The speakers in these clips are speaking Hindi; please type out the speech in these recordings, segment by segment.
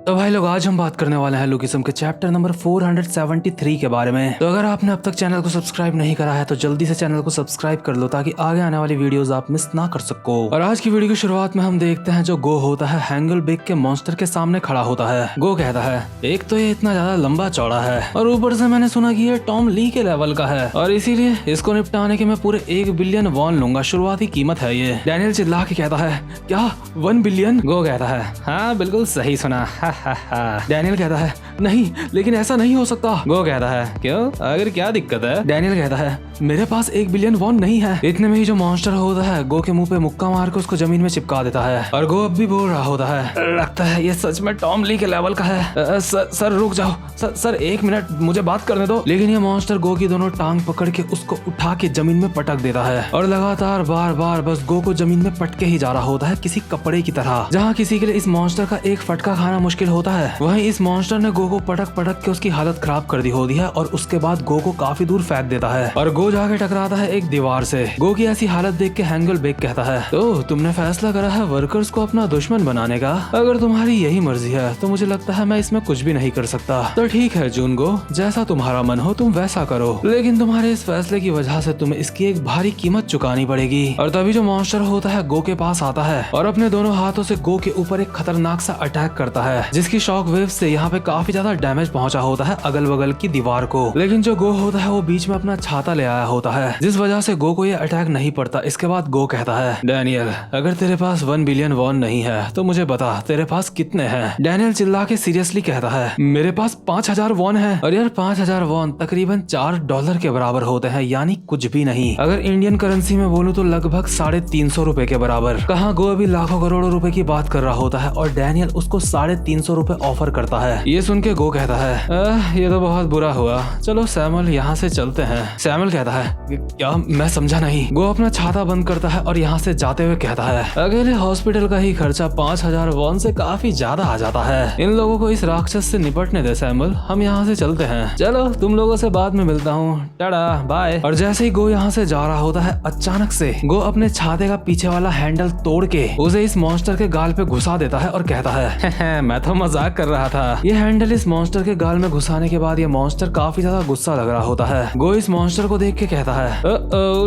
तो भाई लोग आज हम बात करने वाले हैं लुकिज्म के चैप्टर नंबर 473 के बारे में। तो अगर आपने अब तक चैनल को सब्सक्राइब नहीं करा है तो जल्दी से चैनल को सब्सक्राइब कर लो ताकि आगे आने वाली वीडियोस आप मिस ना कर सको। और आज की वीडियो की शुरुआत में हम देखते हैं जो गो होता है हैंगल बिग के मॉन्स्टर के सामने खड़ा होता है। गो कहता है एक तो ये इतना ज्यादा लंबा चौड़ा है और ऊपर से मैंने सुना कि ये टॉम ली के लेवल का है और इसीलिए इसको निपटाने के मैं पूरे 1 बिलियन वॉन लूंगा, शुरुआती कीमत है ये। डैनियल चिल्ला के कहता है क्या 1 बिलियन? गो कहता है हाँ बिल्कुल सही सुना। डैनियल कहता है नहीं लेकिन ऐसा नहीं हो सकता। गो कहता है क्यों, अगर क्या दिक्कत है? डैनियल कहता है मेरे पास 1 बिलियन वॉन नहीं है। इतने में ही जो मॉन्स्टर होता है गो के मुंह पे मुक्का मार के उसको जमीन में चिपका देता है और गो अब भी बोल रहा होता है लगता है ये सच में टॉम ली के लेवल का है। सर रुक जाओ सर 1 मिनट मुझे बात करने दो। लेकिन ये मॉन्स्टर गो की दोनों टांग पकड़ के उसको उठा के जमीन में पटक देता है और लगातार बार बार बस गो को जमीन में पटके ही जा रहा होता है किसी कपड़े की तरह। जहाँ किसी के लिए इस मॉन्स्टर का एक फटका खाना मुश्किल होता है वहीं इस मॉन्स्टर ने गो को पटक पटक के उसकी हालत खराब कर दी होती है और उसके बाद गो को काफी दूर फेंक देता है और गो जाके टकराता है एक दीवार से। गो की ऐसी हालत देख के हैंगल बिग कहता है तो तुमने फैसला करा है वर्कर्स को अपना दुश्मन बनाने का। अगर तुम्हारी यही मर्जी है तो मुझे लगता है मैं इसमें कुछ भी नहीं कर सकता। तो ठीक है जून गो, जैसा तुम्हारा मन हो तुम वैसा करो, लेकिन तुम्हारे इस फैसले की वजह से तुम्हें इसकी एक भारी कीमत चुकानी पड़ेगी। और तभी जो मॉन्स्टर होता है गो के पास आता है और अपने दोनों हाथों से गो के ऊपर एक खतरनाक सा अटैक करता है जिसकी शॉक वेव से यहाँ पे काफी ज्यादा डैमेज पहुंचा होता है अगल बगल की दीवार को। लेकिन जो गो होता है वो बीच में अपना छाता ले आया होता है जिस वजह से गो को ये अटैक नहीं पड़ता। इसके बाद गो कहता है डैनियल अगर तेरे पास 1 बिलियन वॉन नहीं है तो मुझे बता तेरे पास कितने हैं? डैनियल चिल्ला के सीरियसली कहता है मेरे पास 5000 वॉन है। और यार 5000 वॉन तकरीबन $4 के बराबर होते हैं, यानी कुछ भी नहीं। अगर इंडियन करेंसी में बोलूं तो लगभग 350 रुपए के बराबर। कहाँ गो अभी लाखों करोड़ों रुपए की बात कर रहा होता है और डैनियल उसको 350 रुपए ऑफर करता है। ये सुन के गो कहता है ये तो बहुत बुरा हुआ, चलो सैमुअल यहाँ से चलते हैं। सैमुअल कहता है क्या, मैं समझा नहीं। गो अपना छाता बंद करता है और यहाँ से जाते हुए कहता है अकेले हॉस्पिटल का ही खर्चा 5000 वॉन से काफी ज्यादा आ जाता है। इन लोगों को इस राक्षस से निपटने दे सैमुअल, हम यहाँ से चलते हैं। चलो तुम लोगों से बाद में मिलता हूँ, टाटा बाय। और जैसे ही गो यहाँ से जा रहा होता है अचानक से गो अपने छाते का पीछे वाला हैंडल तोड़ के उसे इस मॉन्स्टर के गाल पे घुसा देता है और कहता है मैं तो मजाक कर रहा था। ये हैंडल इस मॉन्स्टर के गाल में घुसाने के बाद ये मॉन्स्टर काफी ज्यादा गुस्सा लग रहा होता है। गो इस मॉन्स्टर को देख के कहता है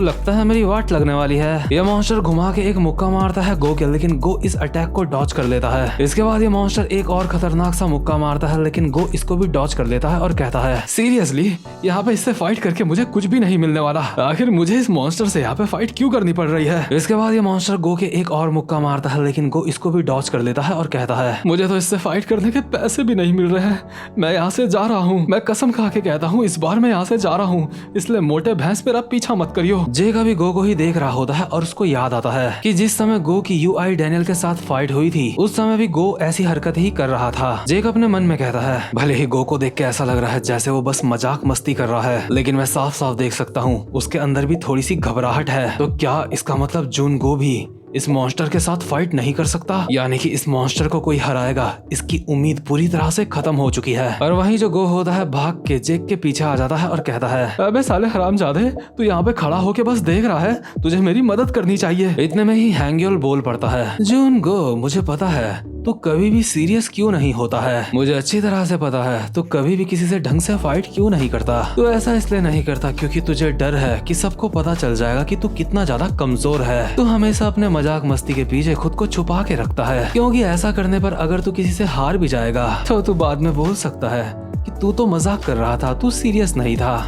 लगता है मेरी वाट लगने वाली है। ये मॉन्स्टर घुमा के एक मुक्का मारता है गो के, लेकिन गो इस अटैक को डॉज कर लेता है। इसके बाद ये मॉन्स्टर एक और खतरनाक सा मुक्का मारता है लेकिन गो इसको भी डॉज कर लेता है और कहता है सीरियसली यहाँ पे इससे फाइट करके मुझे कुछ भी नहीं मिलने वाला, आखिर मुझे इस मॉन्स्टर से यहाँ पे फाइट क्यों करनी पड़ रही है। इसके बाद ये मॉन्स्टर गो के एक और मुक्का मारता है लेकिन गो इसको भी डॉज कर लेता है और कहता है मुझे तो इससे फाइट करने के पैसे भी नहीं मिल रहे हैं, मैं यहाँ से जा रहा हूँ। मैं कसम खा के कहता हूँ इस बार मैं यहाँ से जा रहा हूँ, इसलिए मोटे भैंस मेरा पीछा मत करियो। जे कभी गो को ही देख रहा होता है और उसको याद आता है कि जिस समय गो की यूआई डैनियल के साथ फाइट हुई थी उस समय भी गो ऐसी हरकत ही कर रहा था। जेक अपने मन में कहता है भले ही गो को देख के ऐसा लग रहा है जैसे वो बस मजाक मस्ती कर रहा है, लेकिन मैं साफ साफ देख सकता हूँ उसके अंदर भी थोड़ी सी घबराहट है। तो क्या इसका मतलब जून गो भी इस मॉन्स्टर के साथ फाइट नहीं कर सकता, यानी कि इस मॉन्स्टर को कोई हराएगा, इसकी उम्मीद पूरी तरह से खत्म हो चुकी है। और वहीं जो गो होता है भाग के जेक के पीछे आ जाता है और कहता है अबे साले हरामजादे, तू यहाँ पे खड़ा होके बस देख रहा है, तुझे मेरी मदद करनी चाहिए। इतने में ही हैंग्योल बोल पड़ता है जून गो मुझे पता है तू कभी भी सीरियस क्यों नहीं होता है, मुझे अच्छी तरह से पता है तू कभी भी किसी से ढंग से फाइट क्यों नहीं करता। तू ऐसा इसलिए नहीं करता क्योंकि तुझे डर है कि सबको पता चल जाएगा कि तू कितना ज्यादा कमजोर है। तू हमेशा अपने मजाक मस्ती के पीछे खुद को छुपा के रखता है क्योंकि ऐसा करने पर अगर तू किसी से हार भी जाएगा तो तू बाद में बोल सकता है कि तू तो मजाक कर रहा था, तू सीरियस नहीं था।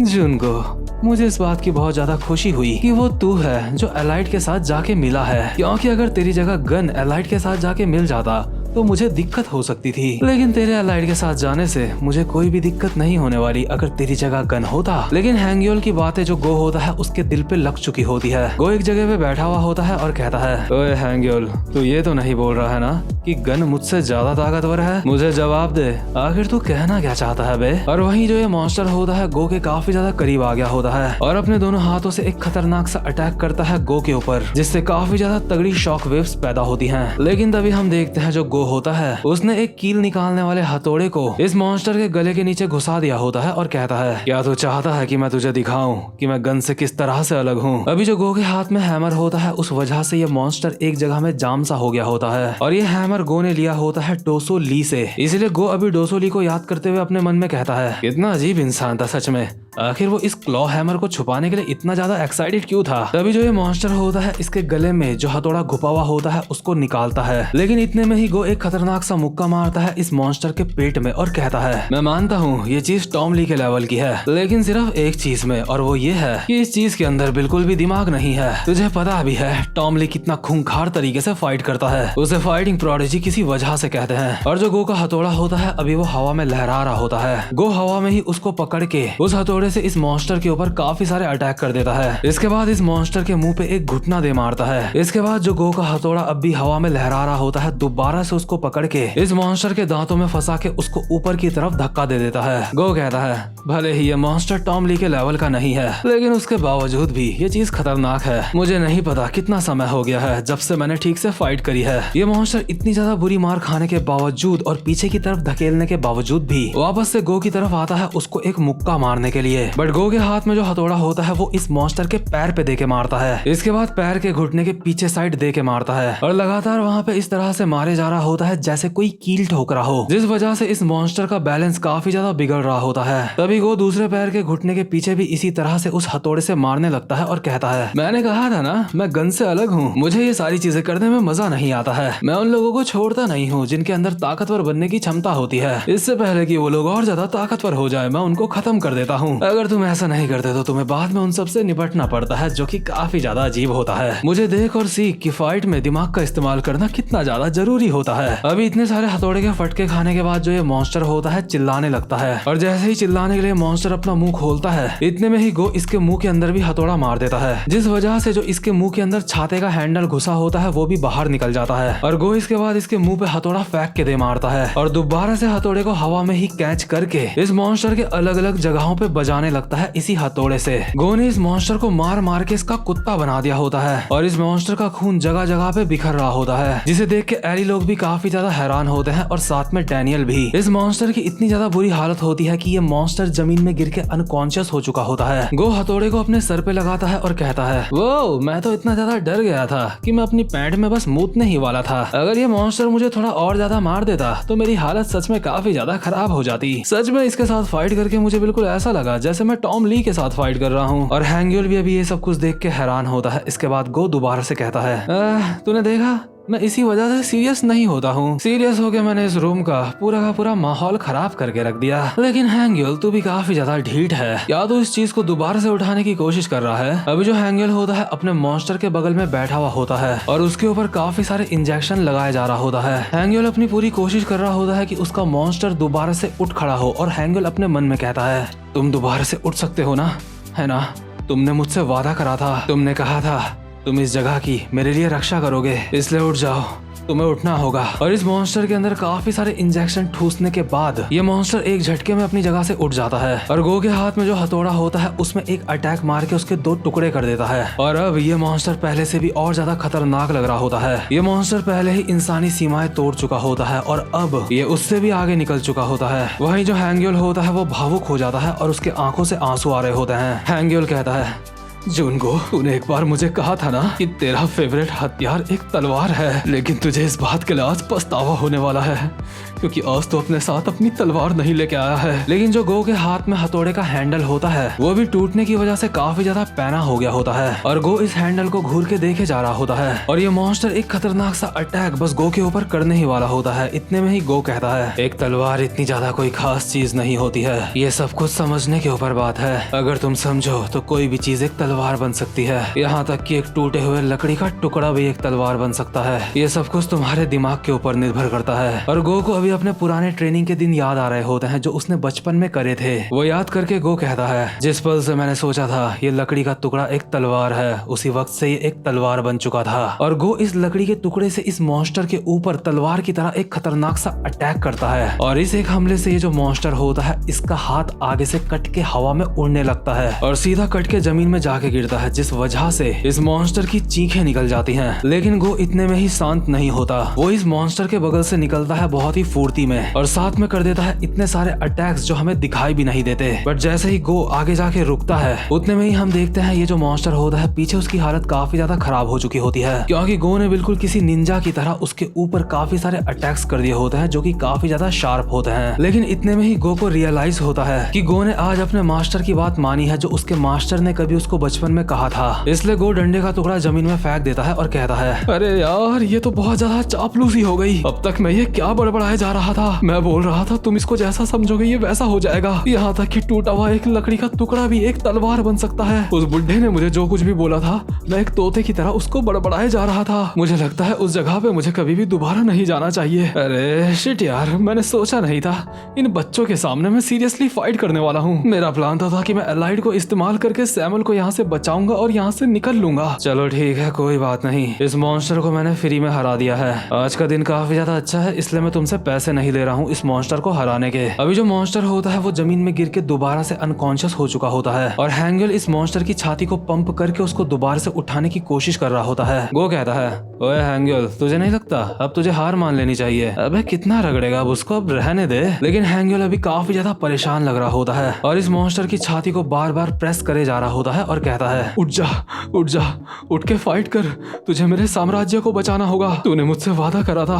जुनको मुझे इस बात की बहुत ज्यादा खुशी हुई कि वो तू है जो एलाइट के साथ जाके मिला है, क्योंकि अगर तेरी जगह गन एलाइट के साथ जाके मिल जाता तो मुझे दिक्कत हो सकती थी, लेकिन तेरे एलाइड के साथ जाने से मुझे कोई भी दिक्कत नहीं होने वाली अगर तेरी जगह गन होता। लेकिन हैंग्योल की बातें जो गो होता है उसके दिल पे लग चुकी होती है। गो एक जगह पे बैठा हुआ होता है और कहता है ओए हैंग्योल, तू ये तो नहीं बोल रहा है ना कि गन मुझसे ज्यादा ताकतवर है? मुझे जवाब दे, आखिर तू कहना क्या चाहता है बे? और वहीं जो ये मॉन्स्टर होता है गो के काफी ज्यादा करीब आ गया होता है और अपने दोनों हाथों से एक खतरनाक सा अटैक करता है गो के ऊपर, जिससे काफी ज्यादा तगड़ी शॉक वेव्स पैदा होती हैं। लेकिन तभी हम देखते हैं जो गो गो होता है उसने एक कील निकालने वाले हथौड़े को इस मॉन्स्टर के गले के नीचे घुसा दिया होता है और कहता है, क्या तू चाहता है कि मैं तुझे दिखाऊं कि मैं गन से किस तरह से अलग हूँ। अभी जो गो के हाथ में हैमर होता है उस वजह से ये मॉन्स्टर एक जगह में जाम सा हो गया होता है और ये हैमर गो ने लिया होता है डोसो ली से। इसलिए गो अभी डोसो ली को याद करते हुए अपने मन में कहता है, कितना अजीब इंसान था सच में, आखिर वो इस क्लॉ हैमर को छुपाने के लिए इतना ज्यादा एक्साइटेड क्यों था। तभी जो ये मॉन्स्टर होता है इसके गले में जो हथौड़ा घुपा हुआ होता है उसको निकालता है, लेकिन इतने में ही गो एक खतरनाक सा मुक्का मारता है इस मॉन्स्टर के पेट में और कहता है, मैं मानता हूँ ये चीज टॉम ली के लेवल की है, लेकिन सिर्फ एक चीज में, और वो ये है कि इस चीज के अंदर बिल्कुल भी दिमाग नहीं है। तुझे पता भी है टॉम ली कितना खूंखार तरीके से फाइट करता है, उसे फाइटिंग प्रोडिजी किसी वजह से कहते हैं। और जो गो का हथौड़ा होता है अभी वो हवा में लहरा रहा होता है। गो हवा में ही उसको पकड़ के उस हथौड़े से इस मॉन्स्टर के ऊपर काफी सारे अटैक कर देता है। इसके बाद इस मॉन्स्टर के मुंह पे एक घुटना दे मारता है। इसके बाद जो गो का हथौड़ा अब भी हवा में लहरा रहा होता है दोबारा से उसको पकड़ के इस मॉन्स्टर के दांतों में फंसा के उसको ऊपर की तरफ धक्का दे देता है। गो कहता है, भले ही ये मॉन्स्टर टॉम ली के लेवल का नहीं है, लेकिन उसके बावजूद भी ये चीज खतरनाक है। मुझे नहीं पता कितना समय हो गया है जब से मैंने ठीक से फाइट करी है। ये मॉन्स्टर इतनी ज्यादा बुरी मार खाने के बावजूद और पीछे की तरफ धकेलने के बावजूद भी वापस से गो की तरफ आता है उसको एक मुक्का मारने के लिए। बट गो के हाथ में जो हथौड़ा होता है वो इस मॉन्स्टर के पैर पे दे के मारता है। इसके बाद पैर के घुटने के पीछे साइड दे के मारता है और लगातार वहाँ पे इस तरह से मारे जा रहा होता है जैसे कोई कील ठोक रहा हो, जिस वजह से इस मॉन्स्टर का बैलेंस काफी ज्यादा बिगड़ रहा होता है। तभी गो दूसरे पैर के घुटने के पीछे भी इसी तरह से उस हथौड़े से मारने लगता है और कहता है, मैंने कहा था ना मैं गन से अलग हूँ, मुझे ये सारी चीजें करने में मजा नहीं आता है। मैं उन लोगों को छोड़ता नहीं हूँ जिनके अंदर ताकतवर बनने की क्षमता होती है। इससे पहले कि वो लोग और ज्यादा ताकतवर हो जाए मैं उनको खत्म कर देता हूँ। अगर तुम ऐसा नहीं करते तो तुम्हें बाद में उन सबसे निपटना पड़ता है, जो कि काफी ज्यादा अजीब होता है। मुझे देख और सीख कि फाइट में दिमाग का इस्तेमाल करना कितना ज्यादा जरूरी होता है। अभी इतने सारे हथौड़े के फटके खाने के बाद जो ये मॉन्स्टर होता है चिल्लाने लगता है और जैसे ही चिल्लाने के लिए मॉन्स्टर अपना मुंह खोलता है इतने में ही गो इसके मुंह के अंदर भी हथौड़ा मार देता है, जिस वजह से जो इसके मुंह के अंदर छाते का हैंडल घुसा होता है वो भी बाहर निकल जाता है और गो इसके बाद इसके मुंह पे हथौड़ा फेंक के दे मारता है और दोबारा से हथौड़े को हवा में ही कैच करके इस मॉन्स्टर के अलग अलग जगहों पे बजाने लगता है इसी हथौड़े से। गो ने इस मॉन्स्टर को मार मार के इसका कुत्ता बना दिया होता है और इस मॉन्स्टर का खून जगह जगह पे बिखर रहा होता है, जिसे देख के एली लोग भी काफी ज्यादा हैरान होते हैं और साथ में डैनियल भी। इस मॉन्स्टर की इतनी ज्यादा बुरी हालत होती है कि ये मॉन्स्टर जमीन में गिर के अनकॉन्शियस हो चुका होता है। गो हथौड़े को अपने सर पे लगाता है और कहता है, वो मैं तो इतना ज्यादा डर गया था कि मैं अपनी पैंट में बस मूतने ही वाला था। अगर ये मॉन्स्टर मुझे थोड़ा और ज्यादा मार देता तो मेरी हालत सच में काफी ज्यादा खराब हो जाती। सच में इसके साथ फाइट करके मुझे बिल्कुल ऐसा लगा जैसे मैं टॉम ली के साथ फाइट कर रहा हूँ। और हैंग्यूल भी अभी ये सब कुछ देख के हैरान होता है। इसके बाद गो दोबारा से कहता है, तूने देखा मैं इसी वजह से सीरियस नहीं होता हूँ। सीरियस होके मैंने इस रूम का पूरा माहौल खराब करके रख दिया। लेकिन हैंग्यूल तू भी काफी ज्यादा ढीठ है, या तो इस चीज को दोबारा से उठाने की कोशिश कर रहा है। अभी जो हैंग्यूल होता है अपने मॉन्स्टर के बगल में बैठा हुआ होता है और उसके ऊपर काफी सारे इंजेक्शन लगाए जा रहा होता है। हैंग्यूल अपनी पूरी कोशिश कर रहा होता है कि उसका मॉन्स्टर दोबारा से उठ खड़ा हो और हैंग्यूल अपने मन में कहता है, तुम दोबारा से उठ सकते हो ना, है ना? तुमने मुझसे वादा करा था, तुमने कहा था तुम इस जगह की मेरे लिए रक्षा करोगे, इसलिए उठ जाओ, तुम्हें उठना होगा। और इस मॉन्स्टर के अंदर काफी सारे इंजेक्शन ठूसने के बाद ये मॉन्स्टर एक झटके में अपनी जगह से उठ जाता है और गो के हाथ में जो हथौड़ा होता है उसमें एक अटैक मार के उसके 2 टुकड़े कर देता है। और अब ये मॉन्स्टर पहले से भी और ज्यादा खतरनाक लग रहा होता है। ये मॉन्स्टर पहले ही इंसानी सीमाएं तोड़ चुका होता है और अब ये उससे भी आगे निकल चुका होता है। वहीं जो हैंग्यूल होता है वो भावुक हो जाता है और उसके आंखों से आंसू आ रहे होते हैं। हैंग्यूल कहता है, जुनगो तूने एक बार मुझे कहा था ना कि तेरा फेवरेट हथियार एक तलवार है, लेकिन तुझे इस बात के लिए आज पछतावा होने वाला है क्योंकि आज तो अपने साथ अपनी तलवार नहीं लेके आया है। लेकिन जो गो के हाथ में हथौड़े का हैंडल होता है वो भी टूटने की वजह से काफी ज्यादा पैना हो गया होता है और गो इस हैंडल को घूर के देखे जा रहा होता है और ये मॉन्स्टर एक खतरनाक सा अटैक बस गो के ऊपर करने ही वाला होता है। इतने में ही गो कहता है, एक तलवार इतनी ज्यादा कोई खास चीज नहीं होती है, ये सब कुछ समझने के ऊपर बात है। अगर तुम समझो तो कोई भी चीज एक तलवार बन सकती है, यहाँ तक कि एक टूटे हुए लकड़ी का टुकड़ा भी एक तलवार बन सकता है। ये सब कुछ तुम्हारे दिमाग के ऊपर निर्भर करता है। और गो को अभी अपने पुराने ट्रेनिंग के दिन याद आ रहे होते हैं जो उसने बचपन में करे थे। वो याद करके गो कहता है, जिस पल से मैंने सोचा था ये लकड़ी का टुकड़ा एक तलवार है, उसी वक्त से ये एक तलवार बन चुका था। और गो इस लकड़ी के टुकड़े से इस मॉन्स्टर के ऊपर तलवार की तरह एक खतरनाक सा अटैक करता है और इस एक हमले से ये जो मॉन्स्टर होता है इसका हाथ आगे से कट के हवा में उड़ने लगता है और सीधा कट के जमीन में जाके गिरता है, जिस वजह से इस मॉन्स्टर की चीखें निकल जाती हैं। लेकिन गो इतने में ही शांत नहीं होता, वो इस मॉन्स्टर के बगल से निकलता है बहुत ही फुर्ती में और साथ में कर देता है इतने सारे अटैक्स जो हमें दिखाई भी नहीं देते। बट जैसे ही गो आगे जाके रुकता है उतने में ही हम देखते हैं ये जो मॉन्स्टर होता है पीछे उसकी हालत काफी ज्यादा खराब हो चुकी होती है, क्योंकि गो ने बिल्कुल किसी निंजा की तरह उसके ऊपर काफी सारे अटैक्स कर दिए होते हैं जो कि काफी ज्यादा शार्प होते हैं। लेकिन इतने में ही गो को रियलाइज होता है कि गो ने आज अपने मास्टर की बात मानी है जो उसके मास्टर ने कभी उसको बचपन में कहा था। इसलिए गो डंडे का टुकड़ा जमीन में फेंक देता है और कहता है, अरे यार ये तो बहुत ज्यादा चापलूसी हो गई। अब तक मैं ये क्या बड़बड़ाए जा रहा था, मैं बोल रहा था तुम इसको जैसा समझोगे ये वैसा हो जाएगा, यहाँ तक कि टूटा हुआ एक लकड़ी का टुकड़ा भी एक तलवार बन सकता है। उस बुढ़े ने मुझे जो कुछ भी बोला था मैं एक तोते की तरह उसको बड़बड़ाए जा रहा था। मुझे लगता है उस जगह पे मुझे कभी भी दोबारा नहीं जाना चाहिए। अरे शिट यार, मैंने सोचा नहीं था इन बच्चों के सामने मैं सीरियसली फाइट करने वाला हूँ। मेरा प्लान तो था कि मैं एलाइड को इस्तेमाल करके सैमुअल को यहाँ से बचाऊंगा और यहाँ से निकल लूंगा। चलो ठीक है, कोई बात नहीं, इस मॉन्स्टर को मैंने फ्री में हरा दिया है। आज का दिन काफी ज्यादा अच्छा है, इसलिए मैं तुमसे पैसे नहीं ले रहा हूँ इस मॉन्स्टर को हराने के। अभी जो मॉन्स्टर होता है वो जमीन में गिर के दोबारा से अनकॉन्शियस हो चुका होता है और हैंगल इस मॉन्स्टर की छाती को पंप करके उसको दोबारा से उठाने की कोशिश कर रहा होता है। गो कहता है, ओए हैंगल, तुझे नहीं लगता अब तुझे हार मान लेनी चाहिए? अबे कितना रगड़ेगा अब उसको, अब रहने दे। लेकिन हैंगल अभी काफी ज्यादा परेशान लग रहा होता है और इस मॉन्स्टर की छाती को बार बार प्रेस करे जा रहा होता है और कहता है, उठ जा उठ जा, उठ के फाइट कर, तुझे मेरे साम्राज्य को बचाना होगा। तूने मुझसे वादा करा था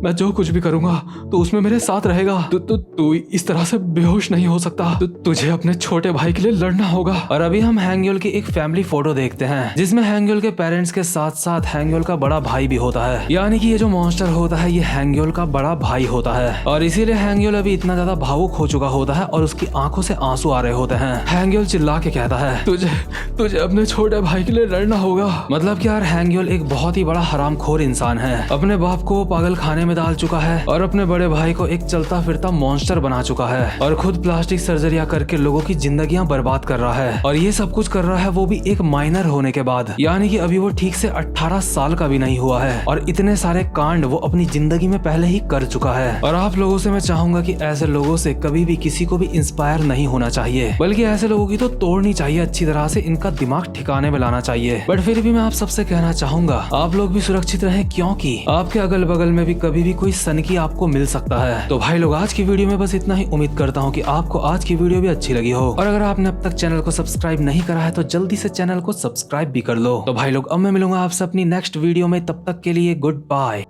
मैं जो कुछ भी करूंगा तो उसमें मेरे साथ रहेगा। तू इस तरह से बेहोश नहीं हो सकता, तुझे अपने छोटे भाई के लिए लड़ना होगा। और अभी हम हैंगल की एक फैमिली फोटो देखते हैं जिसमें हैंगल के पेरेंट्स के साथ साथ हैंगल का बड़ा भाई भी होता है, यानी कि ये जो मॉन्स्टर होता है ये हैंगल का बड़ा भाई होता है और इसीलिए हैंगल अभी इतना ज्यादा भावुक हो चुका होता है और उसकी आंखों से आंसू आ रहे होते हैं। हैंगल चिल्ला के कहता है, तुझे अपने छोटे भाई के लिए लड़ना होगा। मतलब कि यार हैंगल एक बहुत ही बड़ा हरामखोर इंसान है, अपने बाप को पागल खाने में डाल चुका है और अपने बड़े भाई को एक चलता फिरता मॉन्स्टर बना चुका है और खुद प्लास्टिक सर्जरियां करके लोगों की जिंदगियां बर्बाद कर रहा है। और ये सब कुछ कर रहा है वो भी एक माइनर होने के बाद, यानी कि अभी वो ठीक से 18 साल का भी नहीं हुआ है और इतने सारे कांड वो अपनी जिंदगी में पहले ही कर चुका है। और आप लोगों से मैं चाहूंगा कि ऐसे लोगों से कभी भी किसी को भी इंस्पायर नहीं होना चाहिए, बल्कि ऐसे लोगों की तो तोड़नी चाहिए, अच्छी तरह से इनका दिमाग ठिकाने में लाना चाहिए। बट फिर भी मैं आप सबसे कहना चाहूंगा आप लोग भी सुरक्षित रहें, क्योंकि आपके अगल बगल में भी कभी भी कोई सनकी आपको मिल सकता है। तो भाई लोग आज की वीडियो में बस इतना ही, उम्मीद करता हूँ कि आपको आज की वीडियो भी अच्छी लगी हो और अगर आपने अब तक चैनल को सब्सक्राइब नहीं करा है तो जल्दी से चैनल को सब्सक्राइब भी कर लो। तो भाई लोग अब मैं मिलूंगा आपसे अपनी नेक्स्ट वीडियो में, तब तक के लिए गुड बाय।